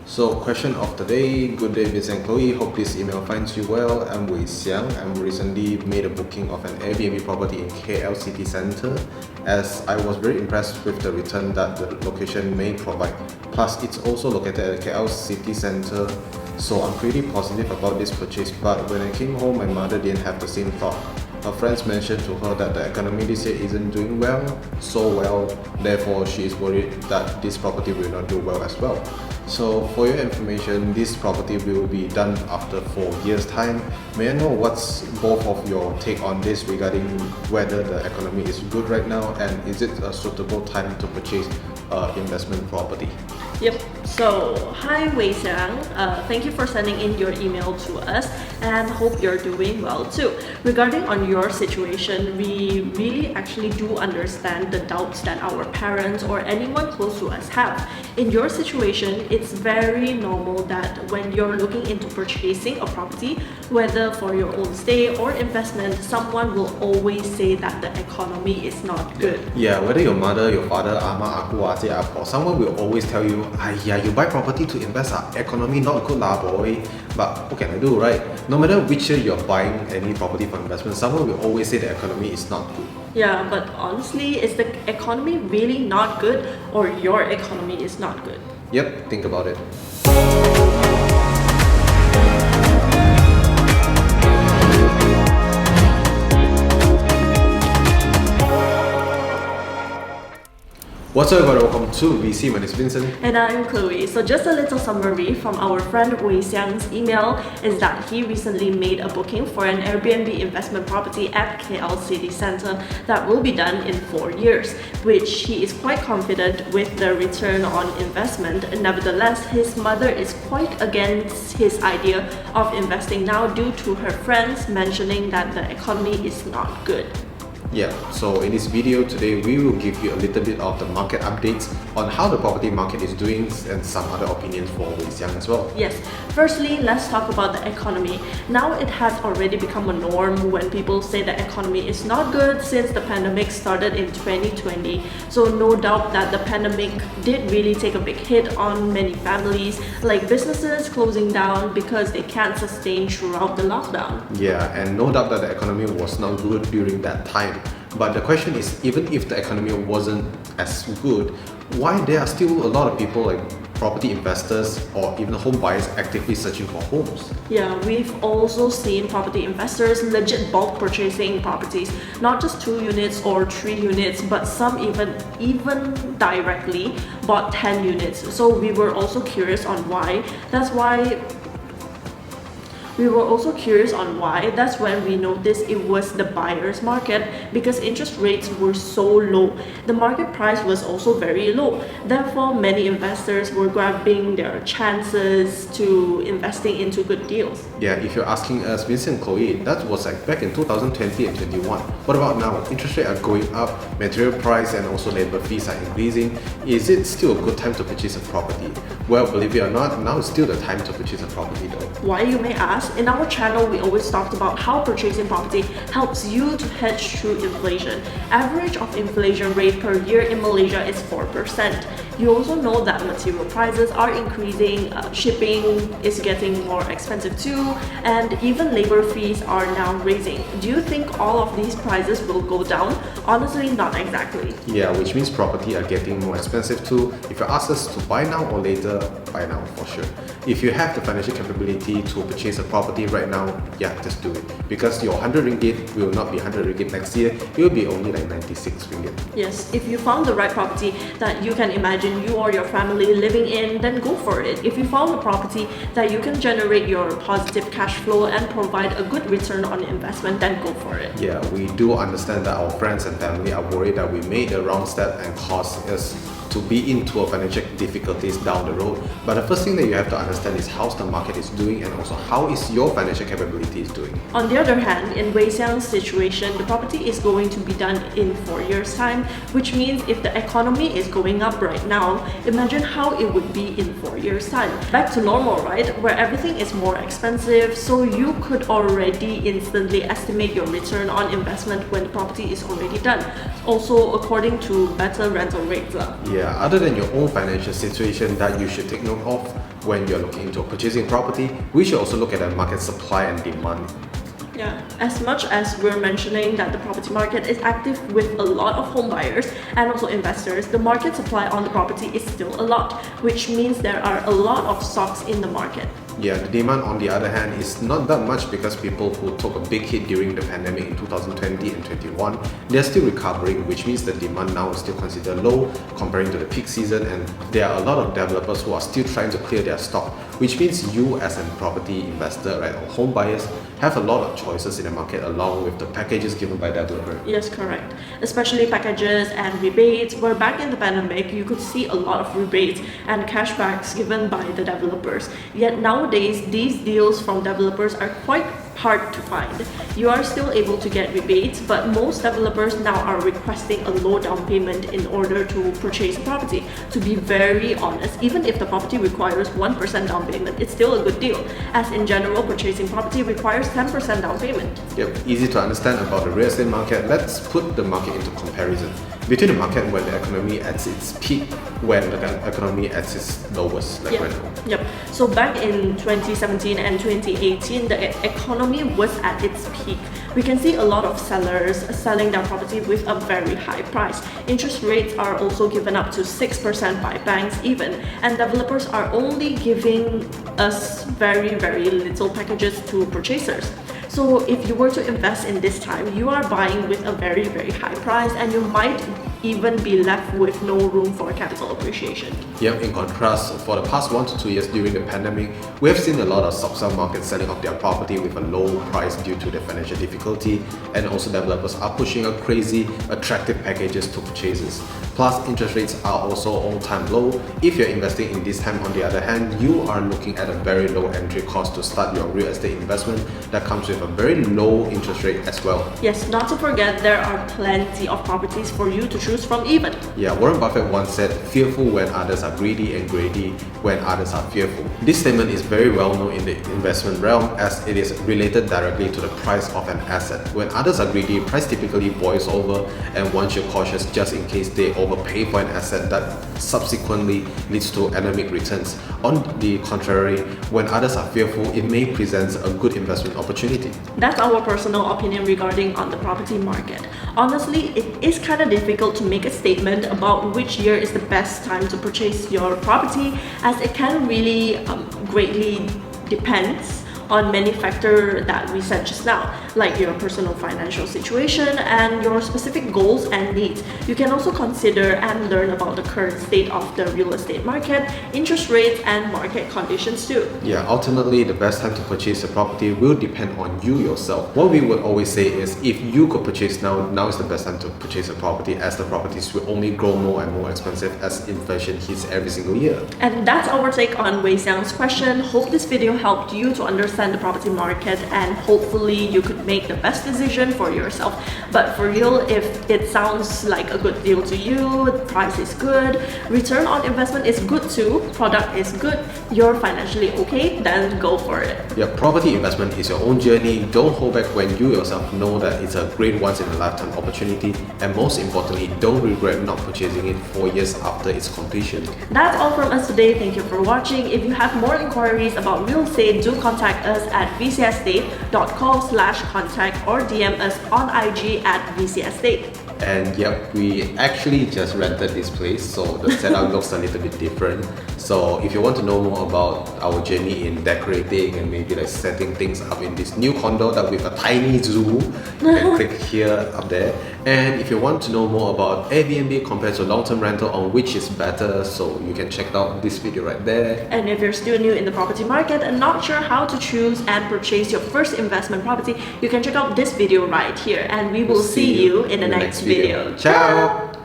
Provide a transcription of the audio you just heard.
So, question of the day. Good day, Vince and Chloe. Hope this email finds you well. I'm Wei Xiang. I recently made a booking of an Airbnb property in KL City Centre, as I was very impressed with the return that the location may provide. Plus, it's also located at KL City Centre, so I'm pretty positive about this purchase. But when I came home, my mother didn't have the same thought. Her friends mentioned to her that the economy this year isn't doing so well, therefore she is worried that this property will not do well as well. So for your information, this property will be done after 4 years time. May I know what's both of your take on this regarding whether the economy is good right now, and is it a suitable time to purchase investment property? Yep. So, hi Wei Xiang. Thank you for sending in your email to us, and hope you're doing well too. Regarding on your situation, we really actually do understand the doubts that our parents or anyone close to us have. In your situation, it's very normal that when you're looking into purchasing a property, whether for your own stay or investment, someone will always say that the economy is not good. Yeah, whether your mother, your father, ama, aku, ate, apo, someone will always tell you, yeah, you buy property to invest, economy not good lah boy. But what can I do, right? No matter which year you're buying any property for investment, someone will always say the economy is not good. Yeah, but honestly, is the economy really not good, or your economy is not good? Yep, think about it. What's up everybody, welcome to VC. My name is Vincent. And I'm Chloe. So just a little summary from our friend Wei Xiang's email is that he recently made a booking for an Airbnb investment property at KL City Centre that will be done in 4 years, which he is quite confident with the return on investment. Nevertheless, his mother is quite against his idea of investing now due to her friends mentioning that the economy is not good. Yeah, so in this video today, we will give you a little bit of the market updates on how the property market is doing and some other opinions for Wei Xiang as well. Yes, firstly, let's talk about the economy. Now it has already become a norm when people say the economy is not good since the pandemic started in 2020. So no doubt that the pandemic did really take a big hit on many families, like businesses closing down because they can't sustain throughout the lockdown. Yeah, and no doubt that the economy was not good during that time. But the question is, even if the economy wasn't as good, why there are still a lot of people like property investors or even home buyers actively searching for homes? Yeah, we've also seen property investors legit bulk purchasing properties, not just 2 units or 3 units, but some even directly bought 10 units. So we were also curious on why. That's when we noticed it was the buyer's market, because interest rates were so low. The market price was also very low. Therefore, many investors were grabbing their chances to investing into good deals. Yeah, if you're asking us, Vincent and Chloe, that was like back in 2020 and 21. What about now? Interest rates are going up, material price and also labor fees are increasing. Is it still a good time to purchase a property? Well, believe it or not, now is still the time to purchase a property though. Why, you may ask? In our channel, we always talked about how purchasing property helps you to hedge through inflation. Average of inflation rate per year in Malaysia is 4%. You also know that material prices are increasing, shipping is getting more expensive too, and even labor fees are now raising. Do you think all of these prices will go down? Honestly, not exactly. Yeah, which means property are getting more expensive too. If you ask us to buy now or later, buy now for sure. If you have the financial capability to purchase a property right now, yeah, just do it. Because your 100 ringgit will not be 100 ringgit next year, it will be only like 96 ringgit. Yes, if you found the right property that you can imagine you or your family living in, then go for it. If you found a property that you can generate your positive cash flow and provide a good return on investment, then go for it. Yeah, we do understand that our friends and family are worried that we made the wrong step and caused us to be into a financial difficulties down the road. But the first thing that you have to understand is how the market is doing and also how is your financial capabilities doing. On the other hand, in Wei Xiang's situation, the property is going to be done in 4 years time, which means if the economy is going up right now, imagine how it would be in 4 years time. Back to normal, right? Where everything is more expensive, so you could already instantly estimate your return on investment when the property is already done. Also according to better rental rates. Yeah, other than your own financial situation that you should take note of, when you're looking into purchasing property, we should also look at the market supply and demand. Yeah, as much as we're mentioning that the property market is active with a lot of home buyers and also investors, the market supply on the property is still a lot, which means there are a lot of stocks in the market. Yeah, the demand on the other hand is not that much because people who took a big hit during the pandemic in 2020 and 21, they're still recovering, which means the demand now is still considered low comparing to the peak season, and there are a lot of developers who are still trying to clear their stock, which means you as a property investor, right, or home buyers have a lot of choices in the market along with the packages given by developer. Yes, correct. Especially packages and rebates, where back in the pandemic, you could see a lot of rebates and cashbacks given by the developers. Yet nowadays, these deals from developers are quite hard to find. You are still able to get rebates, but most developers now are requesting a low down payment in order to purchase a property. To be very honest, even if the property requires 1% down payment, it's still a good deal, as in general, purchasing property requires 10% down payment. Yep, easy to understand about the real estate market. Let's put the market into comparison. Between the market when the economy at its peak, when the economy at its lowest, like right now. Yep. So back in 2017 and 2018, the economy was at its peak. We can see a lot of sellers selling their property with a very high price. Interest rates are also given up to 6% by banks even, and developers are only giving us very little packages to purchasers. So if you were to invest in this time, you are buying with a very high price, and you might even be left with no room for capital appreciation. Yep, in contrast, for the past 1 to 2 years during the pandemic, we have seen a lot of sub-sale markets selling off their property with a low price due to the financial difficulty, and also developers are pushing out crazy, attractive packages to purchases. Plus, interest rates are also all-time low. If you're investing in this time, on the other hand, you are looking at a very low entry cost to start your real estate investment that comes with a very low interest rate as well. Yes, not to forget, there are plenty of properties for you to choose from even. Yeah, Warren Buffett once said, "Fearful when others are greedy and greedy when others are fearful." This statement is very well known in the investment realm as it is related directly to the price of an asset. When others are greedy, price typically boils over, and one should cautious just in case they overpay for an asset that subsequently leads to anemic returns. On the contrary, when others are fearful, it may present a good investment opportunity. That's our personal opinion regarding on the property market. Honestly, it is kind of difficult to make a statement about which year is the best time to purchase your property, as it can really greatly depends on many factors that we said just now, like your personal financial situation and your specific goals and needs. You can also consider and learn about the current state of the real estate market, interest rates, and market conditions too. Yeah, ultimately, the best time to purchase a property will depend on you yourself. What we would always say is, if you could purchase now, now is the best time to purchase a property, as the properties will only grow more and more expensive as inflation hits every single year. And that's our take on Wei Xiang's question. Hope this video helped you to understand the property market, and hopefully you could make the best decision for yourself. But for real, if it sounds like a good deal to you, the price is good, return on investment is good too, product is good, you're financially okay, then go for it. Yeah, property investment is your own journey. Don't hold back when you yourself know that it's a great once in a lifetime opportunity, and most importantly, don't regret not purchasing it 4 years after its completion. That's all from us today. Thank you for watching. If you have more inquiries about real estate, do contact us at vcstate.com/contact or DM us on IG at vcstate. And yep, we actually just rented this place, so the setup looks a little bit different. So if you want to know more about our journey in decorating and maybe like setting things up in this new condo that with a tiny zoo, you can click here up there. And if you want to know more about Airbnb compared to long-term rental on which is better, so you can check out this video right there. And if you're still new in the property market and not sure how to choose and purchase your first investment property, you can check out this video right here, and we will see you in the next video. Ciao!